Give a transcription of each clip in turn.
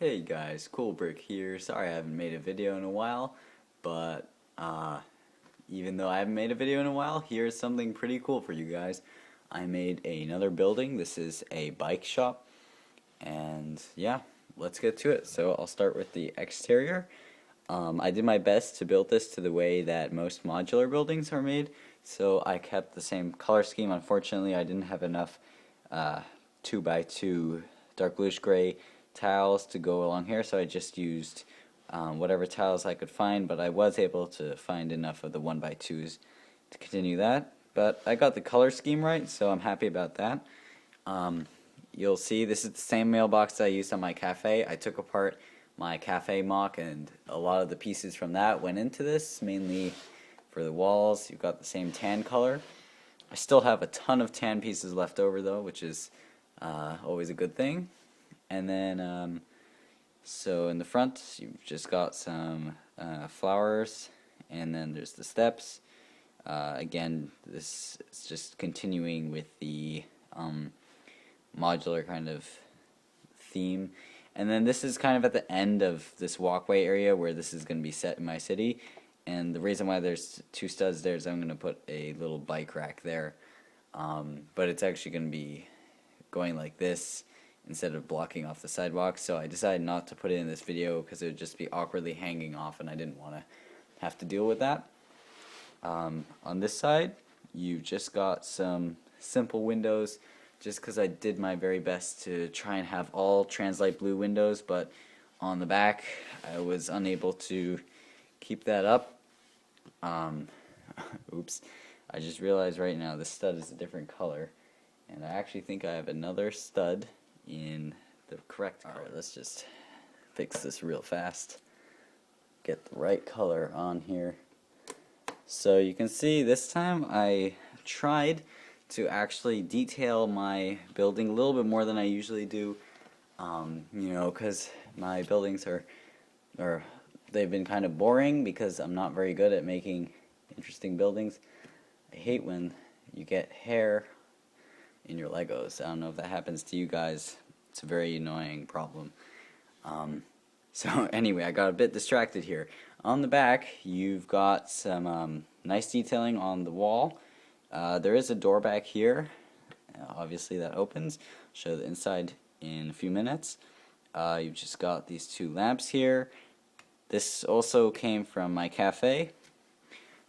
Hey guys, Cool Brick here. Sorry I haven't made a video in a while, but even though I haven't made a video in a while, here's something pretty cool for you guys. I made another building. This is a bike shop, and yeah, let's get to it. So I'll start with the exterior. I did my best to build this to the way that most modular buildings are made, so I kept the same color scheme. Unfortunately, I didn't have enough 2x2 dark bluish gray tiles to go along here, so I just used whatever tiles I could find, but I was able to find enough of the 1x2s to continue that. But I got the color scheme right, so I'm happy about that. You'll see this is the same mailbox I used on my cafe. I took apart my cafe MOC, and a lot of the pieces from that went into this, mainly for the walls. You've got the same tan color. I still have a ton of tan pieces left over though, which is always a good thing. And then, so in the front, you've just got some flowers, and then there's the steps. Again, this is just continuing with the modular kind of theme. And then this is kind of at the end of this walkway area where this is going to be set in my city. And the reason why there's two studs there is I'm going to put a little bike rack there. But it's actually going to be going like this instead of blocking off the sidewalk, so I decided not to put it in this video because it would just be awkwardly hanging off, and I didn't want to have to deal with that. On this side, you've just got some simple windows, just because I did my very best to try and have all Translite blue windows, but on the back I was unable to keep that up. Oops, I just realized right now this stud is a different color, and I actually think I have another stud in the correct color. Alright, let's just fix this real fast. Get the right color on here. So you can see this time I tried to actually detail my building a little bit more than I usually do. Because my buildings they've been kind of boring because I'm not very good at making interesting buildings. I hate when you get hair in your Legos. I don't know if that happens to you guys. It's a very annoying problem. So anyway, I got a bit distracted here. On the back, you've got some nice detailing on the wall. There is a door back here. Obviously that opens. I'll show the inside in a few minutes. You've just got these two lamps here. This also came from my cafe.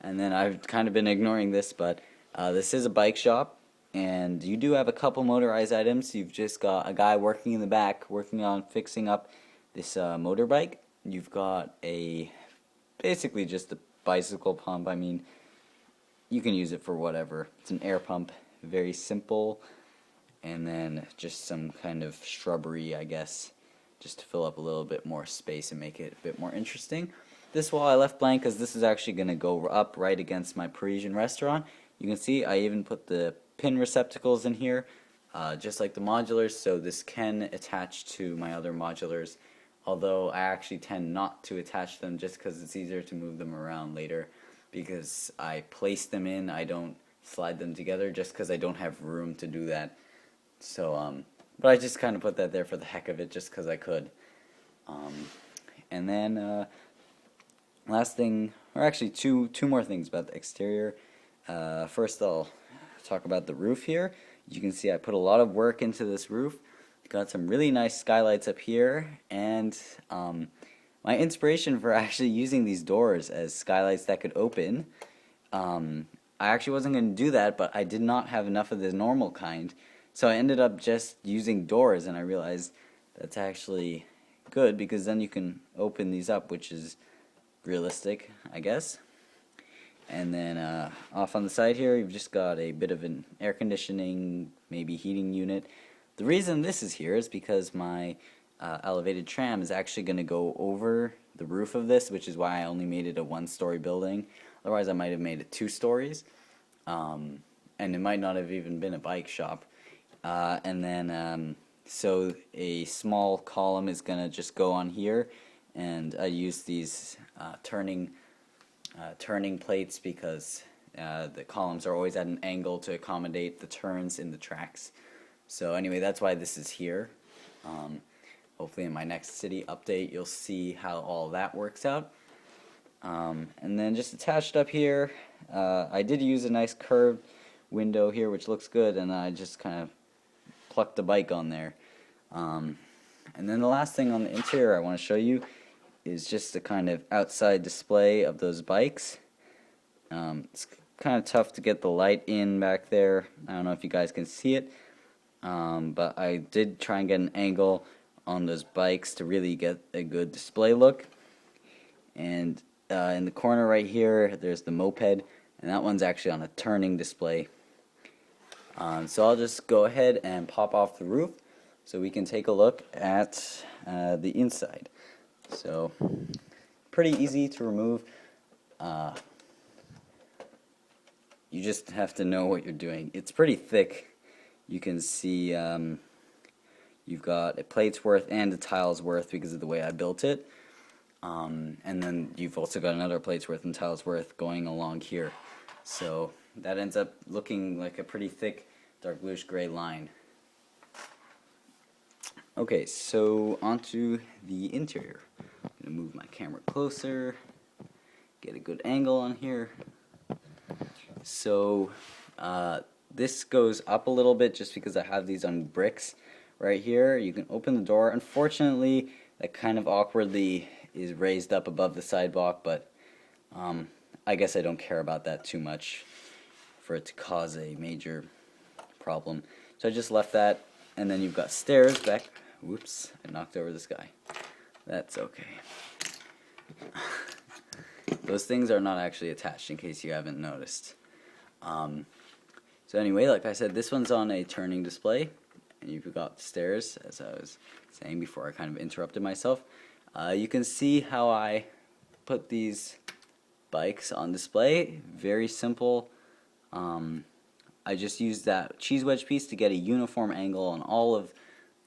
And then I've kind of been ignoring this, but this is a bike shop. And you do have a couple motorized items. You've just got a guy working in the back working on fixing up this motorbike. You've got basically just a bicycle pump. I mean, you can use it for whatever. It's an air pump, very simple. And then just some kind of shrubbery, I guess, just to fill up a little bit more space and make it a bit more interesting. This wall I left blank because this is actually going to go up right against my Parisian restaurant. You can see I even put the pin receptacles in here, just like the modulars, so this can attach to my other modulars, although I actually tend not to attach them just because it's easier to move them around later because I place them in. I don't slide them together just because I don't have room to do that. So but I just kind of put that there for the heck of it just because I could. And then last thing, or actually two more things about the exterior. First I'll talk about the roof here. You can see I put a lot of work into this roof. Got some really nice skylights up here, and my inspiration for actually using these doors as skylights that could open, I actually wasn't going to do that, but I did not have enough of the normal kind, so I ended up just using doors, and I realized that's actually good because then you can open these up, which is realistic, I guess. And then off on the side here, you've just got a bit of an air conditioning, maybe heating unit. The reason this is here is because my elevated tram is actually going to go over the roof of this, which is why I only made it a one-story building. Otherwise, I might have made it 2 stories, and it might not have even been a bike shop. And then, so a small column is going to just go on here, and I use these turning plates because the columns are always at an angle to accommodate the turns in the tracks. So anyway, that's why this is here. hopefully in my next city update you'll see how all that works out. And then just attached up here, I did use a nice curved window here which looks good, and I just kind of plucked the bike on there. And then the last thing on the interior I want to show you is just a kind of outside display of those bikes. It's kind of tough to get the light in back there. I don't know if you guys can see it, but I did try and get an angle on those bikes to really get a good display look. And in the corner right here there's the Moped, and that one's actually on a turning display. So I'll just go ahead and pop off the roof so we can take a look at the inside. So pretty easy to remove. You just have to know what you're doing. It's pretty thick. You can see you've got a plate's worth and a tile's worth because of the way I built it. And then you've also got another plate's worth and tile's worth going along here. So that ends up looking like a pretty thick dark bluish gray line. Okay, so onto the interior. I'm going to move my camera closer, get a good angle on here. So this goes up a little bit just because I have these on bricks right here. You can open the door. Unfortunately, that kind of awkwardly is raised up above the sidewalk, but I guess I don't care about that too much for it to cause a major problem. So I just left that, and then you've got stairs back. Whoops, I knocked over this guy. That's okay. Those things are not actually attached, in case you haven't noticed. So anyway, like I said, this one's on a turning display, and you've got the stairs, as I was saying before I kind of interrupted myself. You can see how I put these bikes on display. Very simple. I just used that cheese wedge piece to get a uniform angle on all of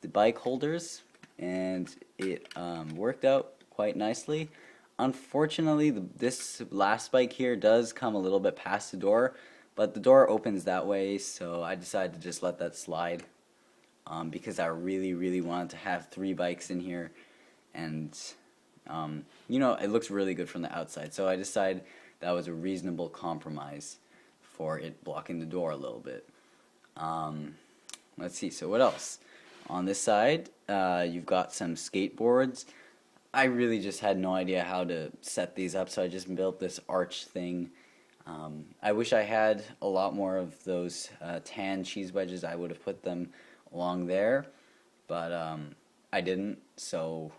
the bike holders, and it worked out quite nicely. Unfortunately, this last bike here does come a little bit past the door, but the door opens that way, so I decided to just let that slide because I really wanted to have 3 bikes in here, and you know, it looks really good from the outside, so I decided that was a reasonable compromise for it blocking the door a little bit. Let's see, so what else? On this side, you've got some skateboards. I really just had no idea how to set these up, so I just built this arch thing. I wish I had a lot more of those tan cheese wedges. I would have put them along there, but I didn't, so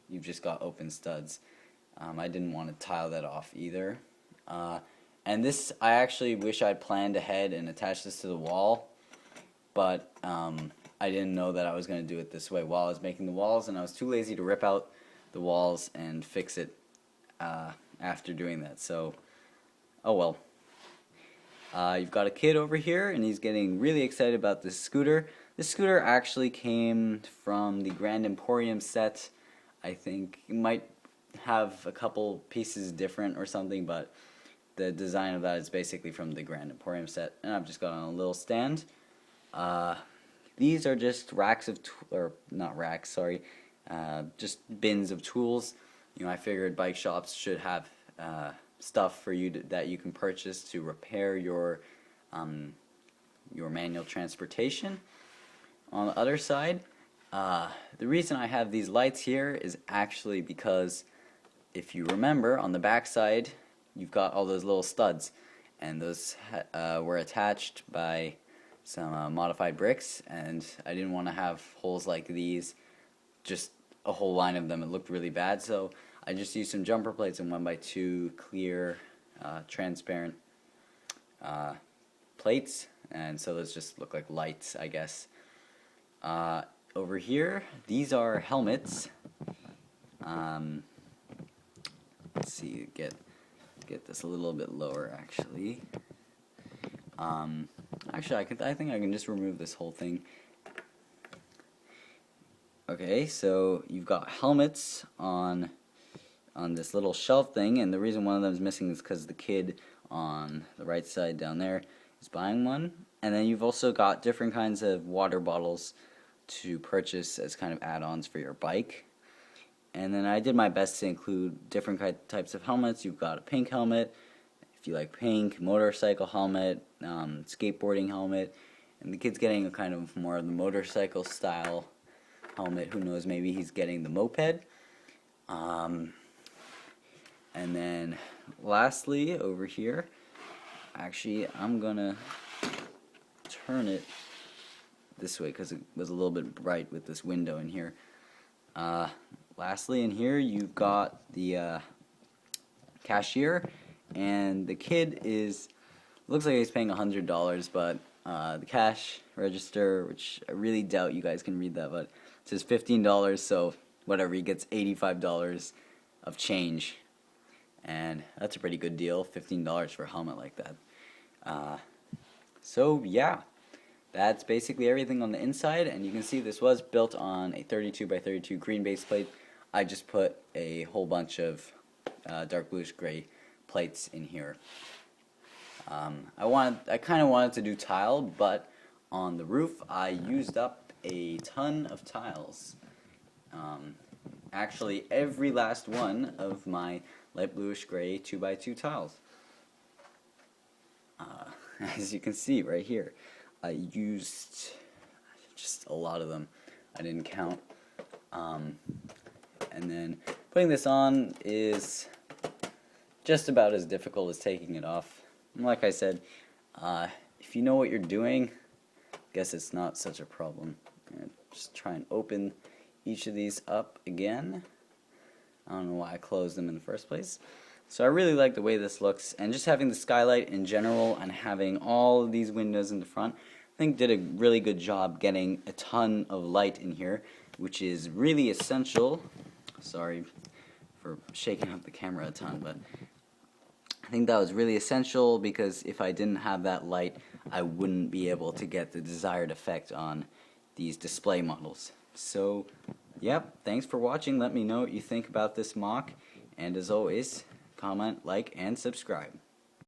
you've just got open studs. I didn't want to tile that off either. And this, I actually wish I'd planned ahead and attached this to the wall, but I didn't know that I was going to do it this way while I was making the walls, and I was too lazy to rip out the walls and fix it after doing that. So, oh well. You've got a kid over here, and he's getting really excited about this scooter. This scooter actually came from the Grand Emporium set. I think it might have a couple pieces different or something, but the design of that is basically from the Grand Emporium set, and I've just got on a little stand. These are just racks of, or not racks, sorry, just bins of tools. You know, I figured bike shops should have stuff for you that you can purchase to repair your manual transportation. On the other side, the reason I have these lights here is actually because, if you remember, on the back side you've got all those little studs, and those were attached by some modified bricks, and I didn't want to have holes like these, just a whole line of them. It looked really bad, so I just used some jumper plates and 1x2 clear transparent plates, and so those just look like lights, I guess. Over here, these are helmets. Let's see, get this a little bit lower, actually. Actually, I think I can just remove this whole thing. Okay, so you've got helmets on this little shelf thing, and the reason one of them is missing is because the kid on the right side down there is buying one. And then you've also got different kinds of water bottles to purchase as kind of add-ons for your bike. And then I did my best to include different types of helmets. You've got a pink helmet, if you like pink, motorcycle helmet, skateboarding helmet, and the kid's getting a kind of more of the motorcycle style helmet. Who knows, maybe he's getting the Moped. And then lastly, over here, actually I'm gonna turn it this way because it was a little bit bright with this window in here. Lastly, in here you've got the cashier, and the kid looks like he's paying $100, but the cash register, which I really doubt you guys can read that, but it says $15, so whatever, he gets $85 of change, and that's a pretty good deal, $15 for a helmet like that. So yeah, that's basically everything on the inside, and you can see this was built on a 32 by 32 green base plate. I just put a whole bunch of dark bluish gray plates in here. I kind of wanted to do tile, but on the roof I used up a ton of tiles. Actually, every last one of my light bluish gray 2x2 tiles. As you can see right here, I used just a lot of them. I didn't count. And then putting this on is just about as difficult as taking it off. And like I said, if you know what you're doing, I guess it's not such a problem. I'm gonna just try and open each of these up again. I don't know why I closed them in the first place. So I really like the way this looks, and just having the skylight in general and having all of these windows in the front, I think did a really good job getting a ton of light in here, which is really essential. Sorry for shaking up the camera a ton, but I think that was really essential, because if I didn't have that light, I wouldn't be able to get the desired effect on these display models. So, yep, thanks for watching. Let me know what you think about this MOC, and as always, comment, like, and subscribe.